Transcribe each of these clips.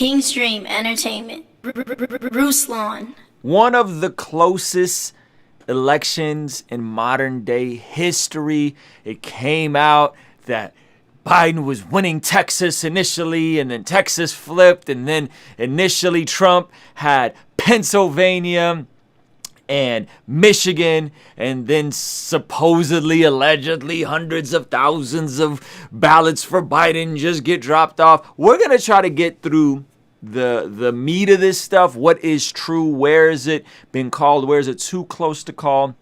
Kingstream Entertainment. Ruslan. One of the closest elections in modern day history. It came out that Biden was winning Texas initially, and then Texas flipped, and then initially Trump had Pennsylvania and Michigan, and then supposedly, allegedly, hundreds of thousands of ballots for Biden just get dropped off. We're going to try to get through the meat of this stuff. What is true? Where is it been called? Where is it too close to call?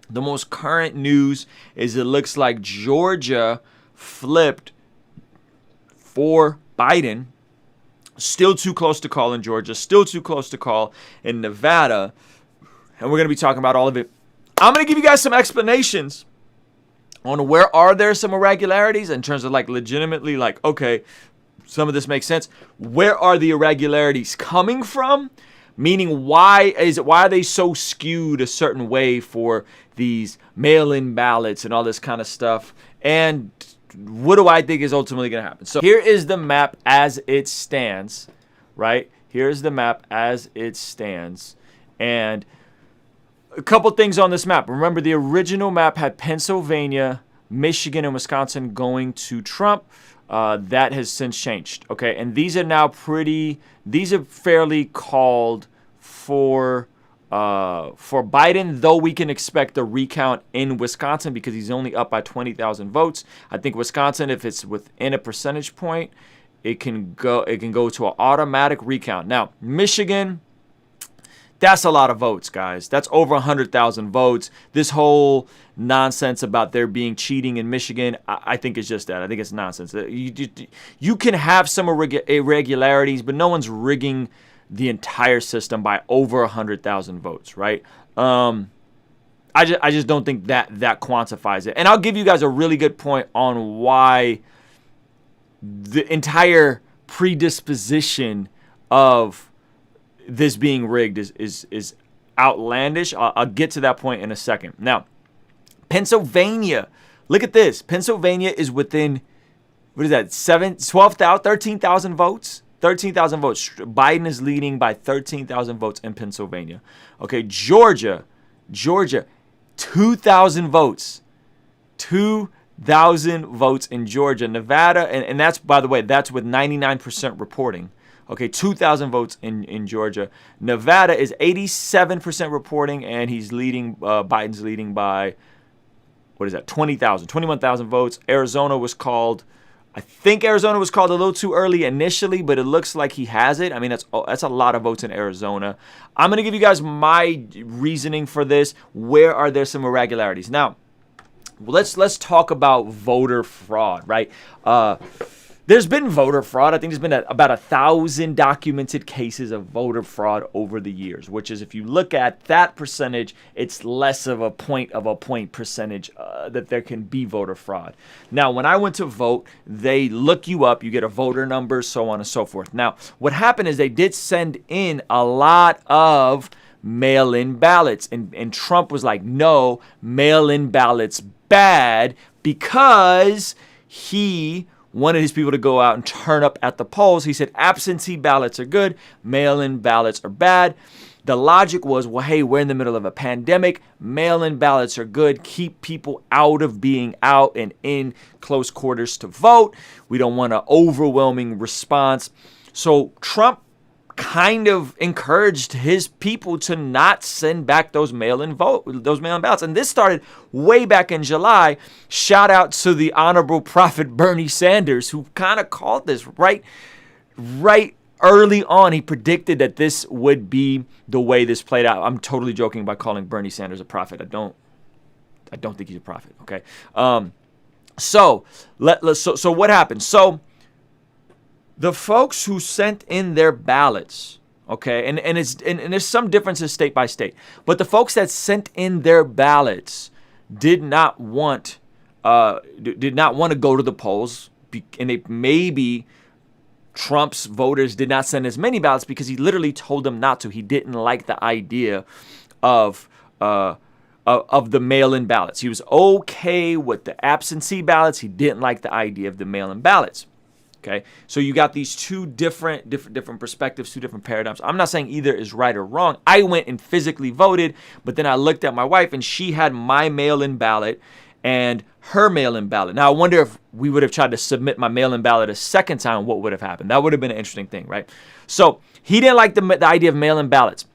The most current news is it looks like Georgia flipped for Biden. Still too close to call in Georgia. Still too close to call in Nevada. And we're going to be talking about all of it. I'm going to give you guys some explanations on where are there some irregularities in terms of like legitimately like, okay, some of this makes sense. Where are the irregularities coming from? Meaning, why are they so skewed a certain way for these mail-in ballots and all this kind of stuff? And what do I think is ultimately going to happen? So here is the map as it stands, right? Here's the map as it stands. And a couple things on this map. Remember, the original map had Pennsylvania, Michigan, and Wisconsin going to Trump. That has since changed. Okay, and these are fairly called for Biden, though we can expect a recount in Wisconsin because he's only up by 20,000 votes. I think Wisconsin, if it's within a percentage point, it can go to an automatic recount. Now, Michigan, that's a lot of votes, guys. That's over 100,000 votes. This whole nonsense about there being cheating in Michigan, I think it's just that. I think it's nonsense. You can have some irregularities, but no one's rigging the entire system by over 100,000 votes, right? I just don't think that quantifies it. And I'll give you guys a really good point on why the entire predisposition of this being rigged is outlandish. I'll get to that point in a second. Now, Pennsylvania, look at this. Pennsylvania is within, what is that, 13,000 votes? 13,000 votes. Biden is leading by 13,000 votes in Pennsylvania. Okay, Georgia, 2,000 votes. 2,000 votes in Georgia. Nevada, and that's, by the way, that's with 99% reporting. Okay, 2,000 votes in Georgia. Nevada is 87% reporting, and he's leading. Biden's leading by, 21,000 votes. Arizona was called. I think Arizona was called a little too early initially, but it looks like he has it. I mean, that's a lot of votes in Arizona. I'm gonna give you guys my reasoning for this. Where are there some irregularities? Now, let's talk about voter fraud, right? There's been voter fraud. I think there's been about 1,000 documented cases of voter fraud over the years, which is, if you look at that percentage, it's less of a point percentage that there can be voter fraud. Now, when I went to vote, they look you up, you get a voter number, so on and so forth. Now, what happened is they did send in a lot of mail-in ballots, and Trump was like, no, mail-in ballots bad, because he wanted his people to go out and turn up at the polls. He said absentee ballots are good, mail-in ballots are bad. The logic was, well, hey, we're in the middle of a pandemic. Mail-in ballots are good. Keep people out of being out and in close quarters to vote. We don't want an overwhelming response. So Trump kind of encouraged his people to not send back those mail-in ballots. And this started way back in July. Shout out to the Honorable Prophet Bernie Sanders, who kind of called this right early on. He predicted that this would be the way this played out. I'm totally joking by calling Bernie Sanders a prophet. I don't think he's a prophet. Okay. So what happened? So the folks who sent in their ballots, okay, and there's some differences state by state, but the folks that sent in their ballots did not want to go to the polls, and maybe Trump's voters did not send as many ballots because he literally told them not to. He didn't like the idea of the mail-in ballots. He was okay with the absentee ballots. He didn't like the idea of the mail-in ballots. Okay, so you got these two different perspectives, two different paradigms. I'm not saying either is right or wrong. I went and physically voted, but then I looked at my wife and she had my mail-in ballot and her mail-in ballot. Now I wonder if we would have tried to submit my mail-in ballot a second time, what would have happened? That would have been an interesting thing, right? So he didn't like the idea of mail-in ballots.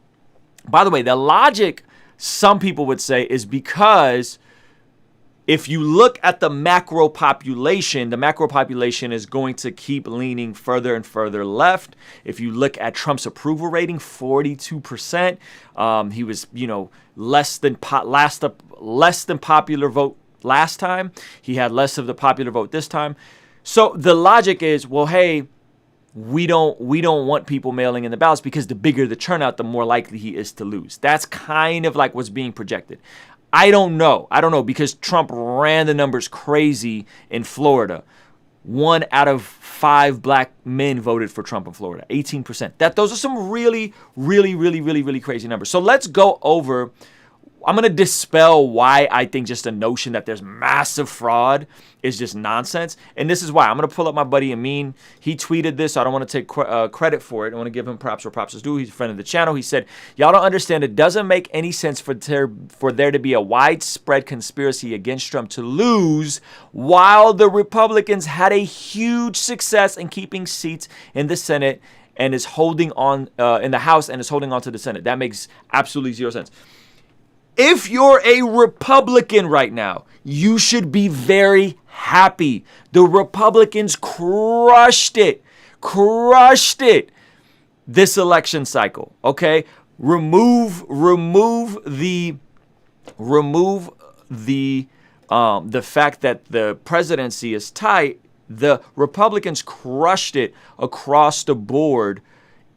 By the way, the logic, some people would say, is because if you look at the macro population is going to keep leaning further and further left. If you look at Trump's approval rating, 42%, he was, less than popular vote last time. He had less of the popular vote this time. So the logic is, well, hey, we don't want people mailing in the ballots because the bigger the turnout, the more likely he is to lose. That's kind of like what's being projected. I don't know because Trump ran the numbers crazy in Florida. 1 out of 5 black men voted for Trump in Florida, 18%. Those are some really, really, really, really, really crazy numbers. So let's go over. I'm going to dispel why I think just the notion that there's massive fraud is just nonsense. And this is why. I'm going to pull up my buddy Amin. He tweeted this. So I don't want to take credit for it. I want to give him props where props is due. He's a friend of the channel. He said, y'all don't understand. It doesn't make any sense for there to be a widespread conspiracy against Trump to lose while the Republicans had a huge success in keeping seats in the Senate and is holding on in the House and is holding on to the Senate. That makes absolutely zero sense. If you're a Republican right now, you should be very happy. The Republicans crushed it this election cycle. Okay, remove the fact that the presidency is tight. The Republicans crushed it across the board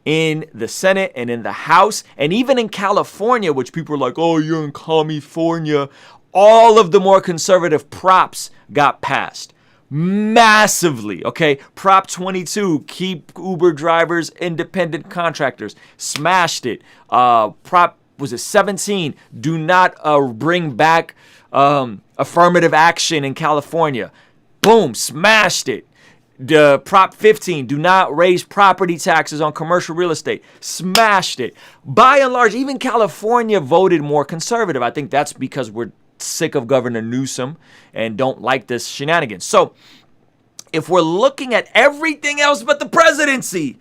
in the Senate and in the House and even in California, which people are like, oh, you're in California. All of the more conservative props got passed massively. Okay. Prop 22, keep Uber drivers independent contractors, smashed it. Prop, was it 17? Do not bring back affirmative action in California. Boom, smashed it. The Prop 15, do not raise property taxes on commercial real estate. Smashed it. By and large, even California voted more conservative. I think that's because we're sick of Governor Newsom and don't like this shenanigans. So if we're looking at everything else but the presidency,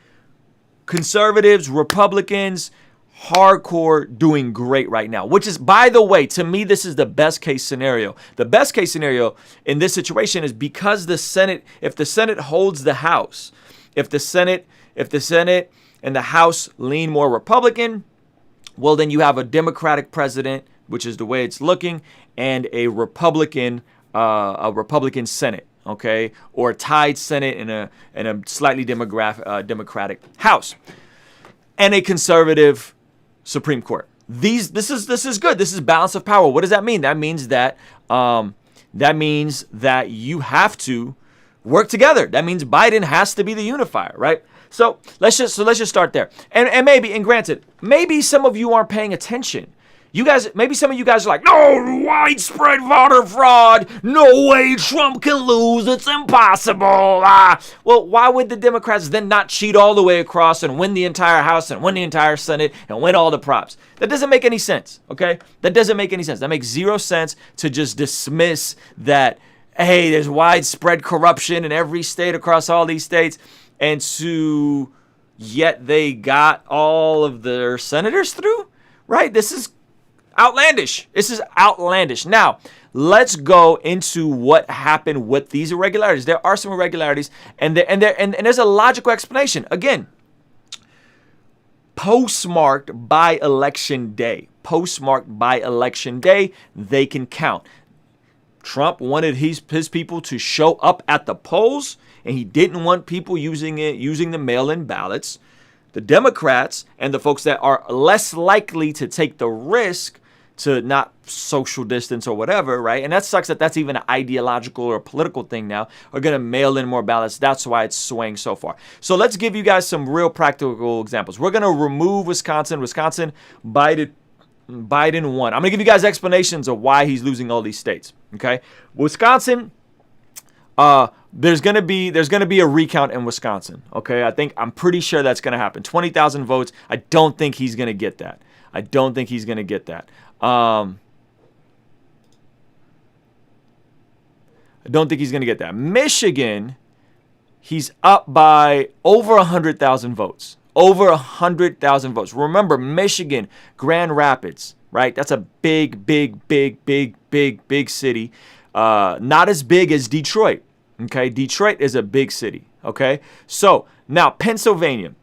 conservatives, Republicans, hardcore doing great right now, which is, by the way, to me, this is the best case scenario. The best case scenario in this situation is because the Senate, if the Senate holds the House, if the Senate and the House lean more Republican, well, then you have a Democratic president, which is the way it's looking, and a Republican Senate, okay, or a tied Senate and a slightly Democratic House, and a conservative Supreme Court. This is good. This is balance of power. What does that mean? That means that you have to work together. That means Biden has to be the unifier, right? So let's just start there. And granted, maybe some of you aren't paying attention. Maybe some of you guys are like, no, widespread voter fraud. No way Trump can lose. It's impossible. Well, why would the Democrats then not cheat all the way across and win the entire House and win the entire Senate and win all the props? That doesn't make any sense, okay? That doesn't make any sense. That makes zero sense to just dismiss that, hey, there's widespread corruption in every state across all these states, and yet they got all of their senators through, right? This is outlandish. This is outlandish. Now, let's go into what happened with these irregularities. There are some irregularities, and there's a logical explanation. Again, postmarked by election day, they can count. Trump wanted his people to show up at the polls, and he didn't want people using the mail-in ballots. The Democrats and the folks that are less likely to take the risk to not social distance or whatever, right? And that sucks that that's even an ideological or political thing now, are going to mail in more ballots. That's why it's swaying so far. So let's give you guys some real practical examples. We're going to remove Wisconsin. Biden won. I'm going to give you guys explanations of why he's losing all these states, okay? Wisconsin, There's gonna be a recount in Wisconsin. Okay, I'm pretty sure that's gonna happen. 20,000 votes. I don't think he's gonna get that. I don't think he's gonna get that. Michigan, he's up by over 100,000 votes. Over 100,000 votes. Remember, Michigan, Grand Rapids, right? That's a big city. Not as big as Detroit. Okay, Detroit is a big city. Okay, so now Pennsylvania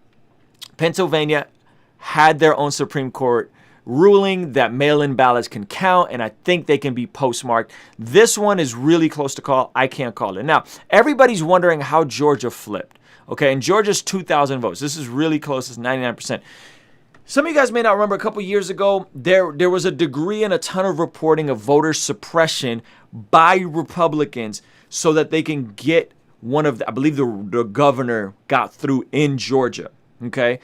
had their own Supreme Court ruling that mail-in ballots can count, and I think they can be postmarked. This one is really close to call. I can't call it. Now, everybody's wondering how Georgia flipped. Okay, and Georgia's 2,000 votes. This is really close. It's 99%. Some of you guys may not remember a couple years ago, there was a degree and a ton of reporting of voter suppression by Republicans so that they can get one of the, I believe the governor got through in Georgia. Okay.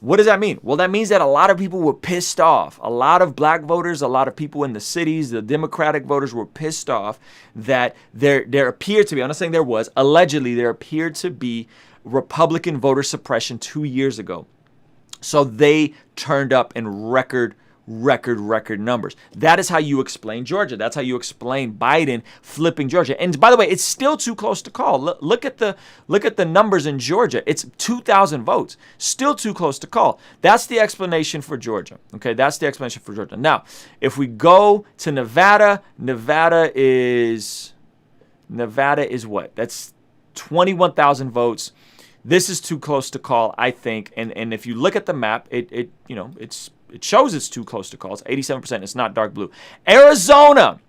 What does that mean? Well, that means that a lot of people were pissed off. A lot of black voters, a lot of people in the cities, the Democratic voters were pissed off that there appeared to be, I'm not saying there was, allegedly there appeared to be Republican voter suppression 2 years ago. So they turned up in record numbers. That is how you explain Georgia. That's how you explain Biden flipping Georgia. And by the way, it's still too close to call. Look at the numbers in Georgia. It's 2,000 votes. Still too close to call. That's the explanation for Georgia. Okay, that's the explanation for Georgia. Now, if we go to Nevada, Nevada is what? That's 21,000 votes. This is too close to call, I think. And if you look at the map, it shows it's too close to call. It's 87%. It's not dark blue. Arizona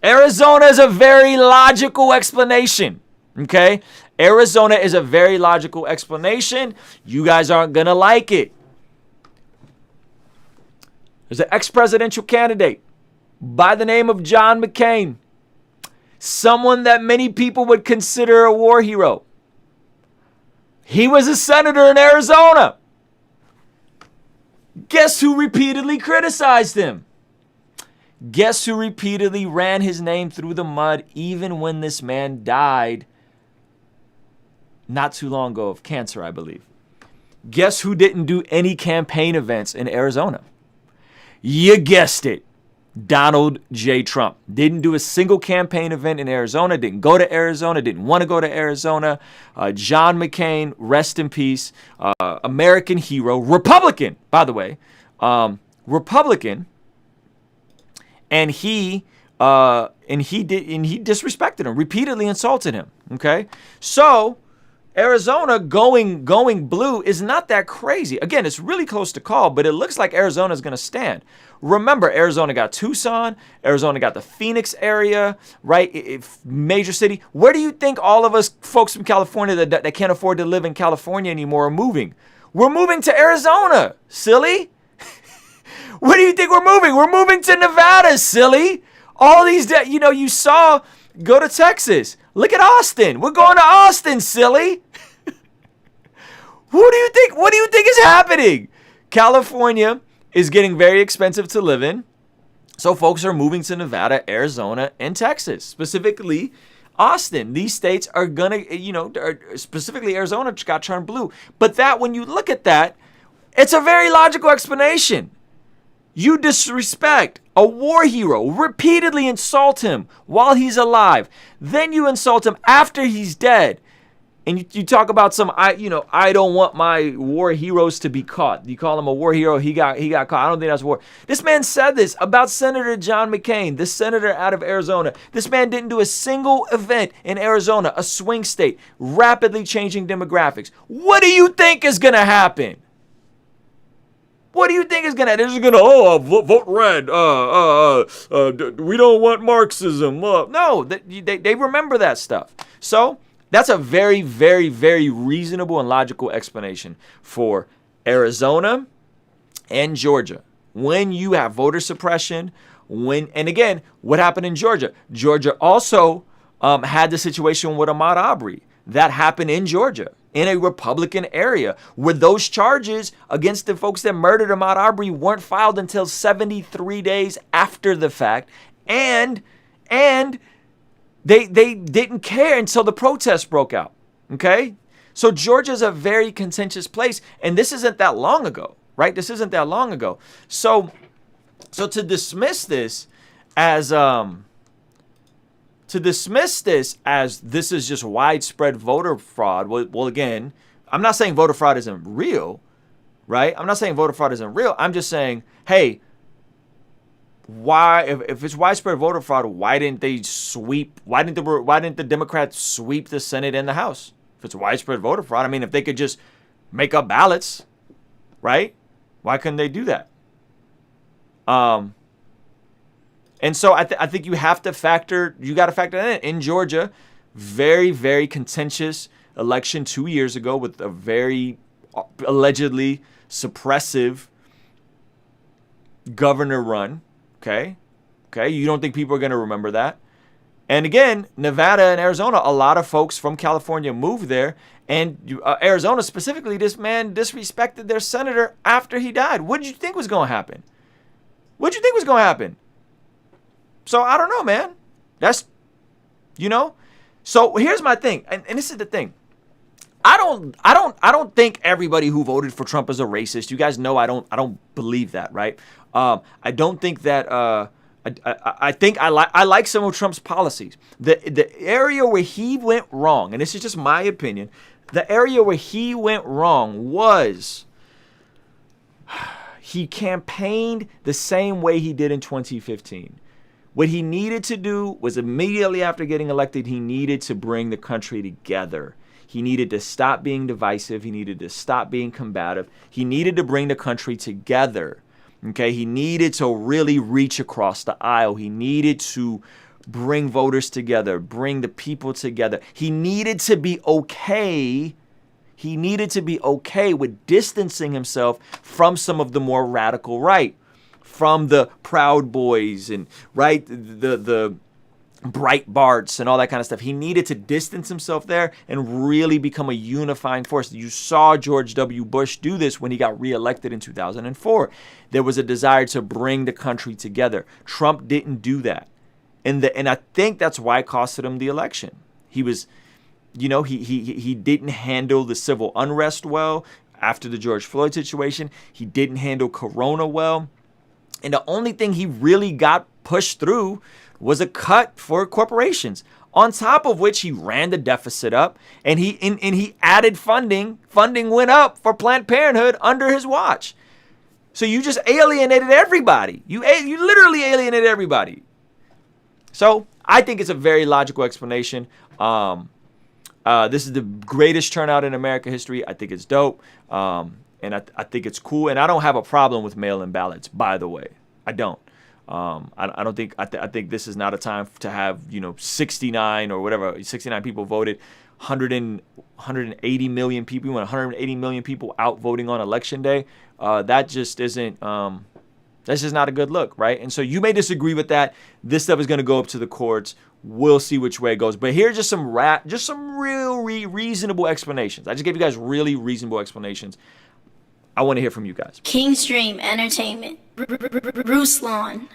is a very logical explanation. Okay? Arizona is a very logical explanation. You guys aren't going to like it. There's an ex-presidential candidate by the name of John McCain. Someone that many people would consider a war hero. He was a senator in Arizona. Guess who repeatedly criticized him? Guess who repeatedly ran his name through the mud even when this man died not too long ago of cancer, I believe? Guess who didn't do any campaign events in Arizona? You guessed it. Donald J. Trump didn't do a single campaign event in Arizona, didn't go to Arizona, didn't want to go to Arizona. John McCain, rest in peace, American hero, Republican, by the way, Republican, and he disrespected him, repeatedly insulted him. Okay, so Arizona going blue is not that crazy. Again, it's really close to call, but it looks like Arizona is going to stand. Remember, Arizona got Tucson. Arizona got the Phoenix area, right? Major city. Where do you think all of us folks from California that can't afford to live in California anymore are moving? We're moving to Arizona, silly. Where do you think we're moving? We're moving to Nevada, silly. All these, you saw, go to Texas. Look at Austin. We're going to Austin, silly. What do you think is happening? California is getting very expensive to live in. So folks are moving to Nevada, Arizona, and Texas, specifically Austin. These states are going to, specifically Arizona got turned blue. But that, when you look at that, it's a very logical explanation. You disrespect a war hero, repeatedly insult him while he's alive. Then you insult him after he's dead. And you talk about I don't want my war heroes to be caught. You call him a war hero, he got caught. I don't think that's war. This man said this about Senator John McCain, the senator out of Arizona. This man didn't do a single event in Arizona, a swing state, rapidly changing demographics. What do you think is going to happen? What do you think is gonna? They're just gonna vote red. We don't want Marxism. No, they remember that stuff. So that's a very, very, very reasonable and logical explanation for Arizona and Georgia. When you have voter suppression, and again, what happened in Georgia? Georgia also had the situation with Ahmaud Arbery. That happened in Georgia, in a Republican area, where those charges against the folks that murdered Ahmaud Arbery weren't filed until 73 days after the fact. And They didn't care until the protests broke out. Okay? So Georgia's a very contentious place, and this isn't that long ago, right? This isn't that long ago. So to dismiss this as this is just widespread voter fraud. Well, again, I'm not saying voter fraud isn't real, right? I'm not saying voter fraud isn't real. I'm just saying, hey, why, if it's widespread voter fraud, why didn't the Democrats sweep the Senate and the House? If it's widespread voter fraud, I mean, if they could just make up ballots, right? Why couldn't they do that? And so I think you got to factor that in Georgia. Very, very contentious election 2 years ago with a very allegedly suppressive governor run. Okay. You don't think people are going to remember that? And again, Nevada and Arizona, a lot of folks from California moved there. And Arizona specifically, this man disrespected their senator after he died. What did you think was going to happen? So I don't know, man. That's, So here's my thing. And this is the thing. I don't think everybody who voted for Trump is a racist. You guys know I don't believe that, right? I don't think that I think I like some of Trump's policies. The area where he went wrong, and this is just my opinion, the area where he went wrong was he campaigned the same way he did in 2015. What he needed to do was immediately after getting elected, he needed to bring the country together. He needed to stop being divisive. He needed to stop being combative. He needed to bring the country together. Okay, he needed to really reach across the aisle. He needed to bring voters together, bring the people together. He needed to be okay. He needed to be okay with distancing himself from some of the more radical right, from the Proud Boys and right the Breitbarts and all that kind of stuff. He needed to distance himself there and really become a unifying force. You saw George W. Bush do this when he got reelected in 2004. There was a desire to bring the country together. Trump didn't do that. And I think that's why it costed him the election. He was, he didn't handle the civil unrest well after the George Floyd situation. He didn't handle Corona well. And the only thing he really got pushed through was a cut for corporations, on top of which he ran the deficit up and he added funding. Funding went up for Planned Parenthood under his watch. So you just alienated everybody. You literally alienated everybody. So I think it's a very logical explanation. This is the greatest turnout in American history. I think it's dope. And I think it's cool. And I don't have a problem with mail-in ballots, by the way. I don't. I don't think. I think this is not a time to have 69 or whatever 69 people voted, 180 million people. You want 180 million people out voting on election day? That just isn't. That's just not a good look, right? And so you may disagree with that. This stuff is going to go up to the courts. We'll see which way it goes. But here's just some real reasonable explanations. I just gave you guys really reasonable explanations. I want to hear from you guys. Kingstream Entertainment. Ruslan.